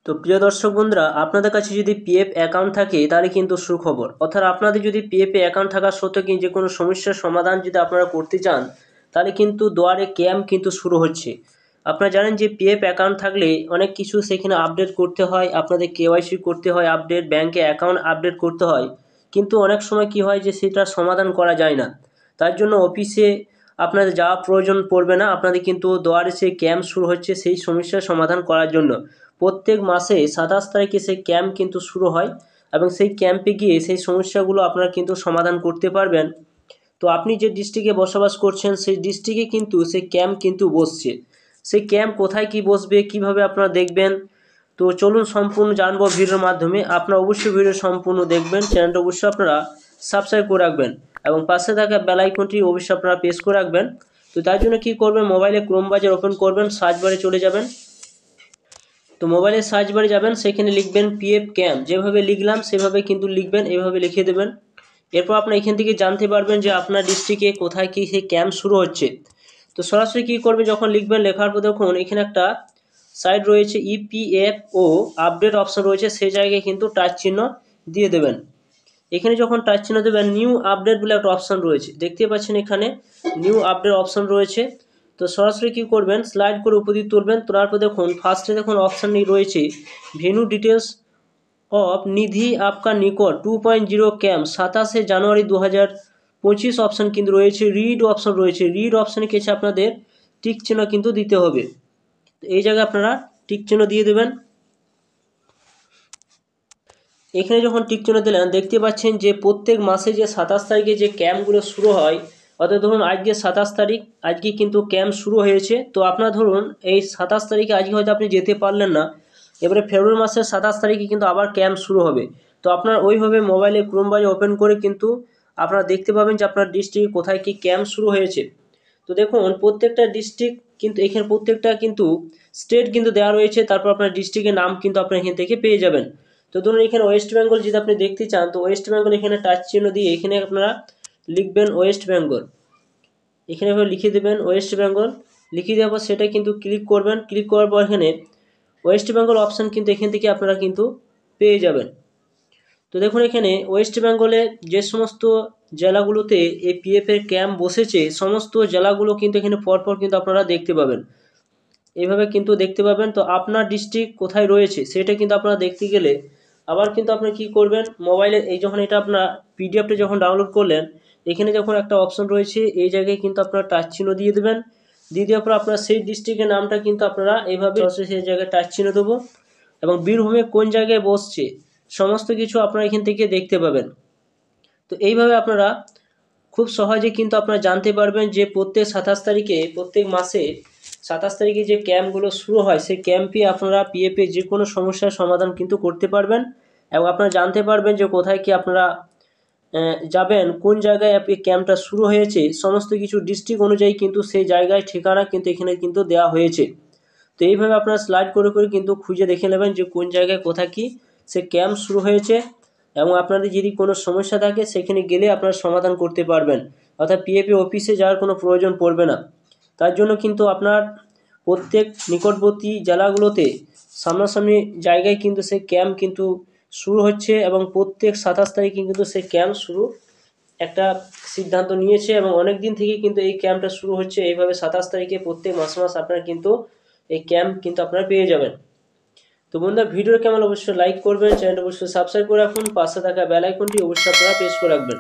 তো প্রিয় দর্শক বন্ধুরা, আপনাদের কাছে যদি পিএফ অ্যাকাউন্ট থাকে তাহলে কিন্তু সুখবর। অর্থাৎ আপনাদের যদি পিএফ অ্যাকাউন্ট থাকা সত্ত্বেও কিন্তু যে কোনো সমস্যার সমাধান যদি আপনারা করতে চান, তাহলে কিন্তু দুয়ারে ক্যাম্প কিন্তু শুরু হচ্ছে। আপনারা জানেন যে পিএফ অ্যাকাউন্ট থাকলে অনেক কিছু সেখানে আপডেট করতে হয়, আপনাদের কেওয়াইসি করতে হয়, আপডেট ব্যাংকে অ্যাকাউন্ট আপডেট করতে হয়। কিন্তু অনেক সময় কি হয় যে সেটা সমাধান করা যায় না। তার জন্য অফিসে আপনাদের যাওয়া প্রয়োজন পড়বে না, আপনাদের কিন্তু দুয়ারে সেই ক্যাম্প শুরু হচ্ছে সেই সমস্যার সমাধান করার জন্য। প্রত্যেক মাসে 27 তারিখে সেই ক্যাম্প কিন্তু শুরু হয় এবং সেই ক্যাম্পে গিয়ে সেই সমস্যাগুলো আপনারা কিন্তু সমাধান করতে পারবেন। তো আপনি যে ডিস্ট্রিক্টে বসবাস করছেন সেই ডিস্ট্রিক্টে কিন্তু সেই ক্যাম্প কিন্তু বসছে। সেই ক্যাম্প কোথায় কি বসবে, কিভাবে আপনারা দেখবেন, তো চলুন সম্পূর্ণ জানবো ভিডিওর মাধ্যমে। আপনারা অবশ্যই ভিডিও সম্পূর্ণ দেখবেন, চ্যানেলটা অবশ্যই আপনারা সাবস্ক্রাইব করে রাখবেন এবং পাশে থাকা বেল আইকনটি অবশ্যই আপনারা প্রেস করে রাখবেন। তো তার জন্য কী করবেন, মোবাইলে ক্রোম ব্রাউজার ওপেন করবেন, সার্চ বারে চলে যাবেন। তো মোবাইলের সার্চ বারে যাবেন, সেখানে লিখবেন পিএফ ক্যাম্প, যেভাবে লিখলাম সেভাবে কিন্তু লিখবেন, এভাবে লিখে দেবেন। এরপর আপনার এখান থেকে জানতে পারবেন যে আপনার ডিস্ট্রিক্টে কোথায় কি সেই ক্যাম্প শুরু হচ্ছে। তো সরাসরি কী করবে, যখন লিখবেন লেখার পর দেখুন এখানে একটা সাইট রয়েছে ইপিএফও আপডেট অপশন রয়েছে, সেই জায়গায় কিন্তু টাচ চিহ্ন দিয়ে দেবেন। এখানে যখন টাচ চিহ্ন দেবেন নিউ আপডেট বলে একটা অপশন রয়েছে, দেখতে পাচ্ছেন এখানে নিউ আপডেট অপশন রয়েছে। তো সরাসরি কী করবেন, স্লাইড করে উপর দিকে তুলবেন, তোলার পর দেখুন ফার্স্টে দেখুন অপশান রয়েছে ভেন্যু ডিটেলস অফ নিধি আপকা নিকট 2.0 ক্যাম্প 27 জানুয়ারি 2025 অপশান কিন্তু রয়েছে। রিড অপশন রয়েছে, রিড অপশানে কিছু আপনাদের টিক চিহ্ন কিন্তু দিতে হবে। তো এই জায়গায় আপনারা টিক চিহ্ন দিয়ে দেবেন। এখানে যখন টিক চিহ্ন দিলেন দেখতে পাচ্ছেন যে প্রত্যেক মাসে যে 27 তারিখে যে ক্যাম্পগুলো শুরু হয়, অর্থাৎ ধরুন আজকে 27 তারিখ, আজকে কিন্তু ক্যাম্প শুরু হয়েছে। তো আপনার ধরুন এই 27 তারিখে আজকে হয়তো আপনি যেতে পারলেন না, এবারে ফেব্রুয়ারি মাসের 27 তারিখে কিন্তু আবার ক্যাম্প শুরু হবে। তো আপনার ওইভাবে মোবাইলে ক্রোম ব্রাউজার ওপেন করে কিন্তু আপনারা দেখতে পাবেন যে আপনার ডিস্ট্রিক্টে কোথায় কি ক্যাম্প শুরু হয়েছে। তো দেখুন প্রত্যেকটা ডিস্ট্রিক্ট কিন্তু এখানে প্রত্যেকটা কিন্তু স্টেট কিন্তু দেওয়া রয়েছে, তারপর আপনার ডিস্ট্রিক্টের নাম কিন্তু আপনার এখান থেকে পেয়ে যাবেন। তো ধরুন এখানে ওয়েস্ট বেঙ্গল যদি আপনি দেখতে চান, তো ওয়েস্ট বেঙ্গল এখানে টাচ চিহ্ন দিয়ে এখানে আপনারা লিখবেন ওয়েস্ট বেঙ্গল, এখানে লিখে দেবেন ওয়েস্ট বেঙ্গল। লিখে দেওয়ার পর সেটা কিন্তু ক্লিক করবেন, ক্লিক করার পর এখানে ওয়েস্ট বেঙ্গল অপশান কিন্তু এখান থেকে আপনারা কিন্তু পেয়ে যাবেন। তো দেখুন এখানে ওয়েস্ট বেঙ্গলে যে সমস্ত জেলাগুলোতে এই পিএফের ক্যাম্প বসেছে সমস্ত জেলাগুলো কিন্তু এখানে পরপর কিন্তু আপনারা দেখতে পাবেন, এইভাবে কিন্তু দেখতে পাবেন। তো আপনার ডিস্ট্রিক্ট কোথায় রয়েছে সেটা কিন্তু আপনারা দেখতে গেলে আবার কিন্তু আপনি কি করবেন, মোবাইলে এই যখন এটা আপনার পিডিএফটা যখন ডাউনলোড করলেন, এখানে যখন একটা অপশন রয়েছে এই জায়গায় কিন্তু আপনারা টাচ চিহ্ন দিয়ে দেবেন। দিয়ে দেওয়ার পর আপনার সেই ডিস্ট্রিক্টের নামটা কিন্তু আপনারা এইভাবে সেই জায়গায় টাচ চিহ্ন দেবো এবং বীরভূমে কোন জায়গায় বসছে সমস্ত কিছু আপনারা এখান থেকে দেখতে পাবেন। তো এইভাবে আপনারা খুব সহজে কিন্তু আপনারা জানতে পারবেন যে প্রত্যেক 27 তারিখে প্রত্যেক মাসে 27 তারিখে যে ক্যাম্পগুলো শুরু হয় সেই ক্যাম্পে আপনারা পিএফে যে কোনো সমস্যার সমাধান কিন্তু করতে পারবেন এবং আপনারা জানতে পারবেন যে কোথায় কি আপনারা যাবেন, কোন জায়গায় আপনি ক্যাম্পটা শুরু হয়েছে, সমস্ত কিছু ডিস্ট্রিক্ট অনুযায়ী কিন্তু সেই জায়গায় ঠিকানা কিন্তু এখানে কিন্তু দেওয়া হয়েছে। তো এইভাবে আপনারা স্লাইড করে করে কিন্তু খুঁজে দেখে নেবেন যে কোন জায়গায় কোথায় কি সে ক্যাম্প শুরু হয়েছে এবং আপনাদের যদি কোনো সমস্যা থাকে সেখানে গেলে আপনারা সমাধান করতে পারবেন, অর্থাৎ পিএফি অফিসে যাওয়ার কোনো প্রয়োজন পড়বে না। তার জন্য কিন্তু আপনার প্রত্যেক নিকটবর্তী জেলাগুলোতে সামনাসামনি জায়গায় কিন্তু সেই ক্যাম্প কিন্তু শুরু হচ্ছে এবং প্রত্যেক 27 তারিখে কিন্তু সেই ক্যাম্প শুরু একটা সিদ্ধান্ত নিয়েছে এবং অনেক দিন থেকে কিন্তু এই ক্যাম্পটা শুরু হচ্ছে। এইভাবে 27 তারিখে প্রত্যেক মাসে আপনারা কিন্তু এই ক্যাম্প কিন্তু আপনারা পেয়ে যাবেন। তো বন্ধুরা ভিডিও কেমন অবশ্যই লাইক করবেন, চ্যানেলটা অবশ্যই সাবস্ক্রাইব করে রাখুন, পাশে থাকা বেল আইকনটি অবশ্যই আপনারা প্রেস করে রাখবেন।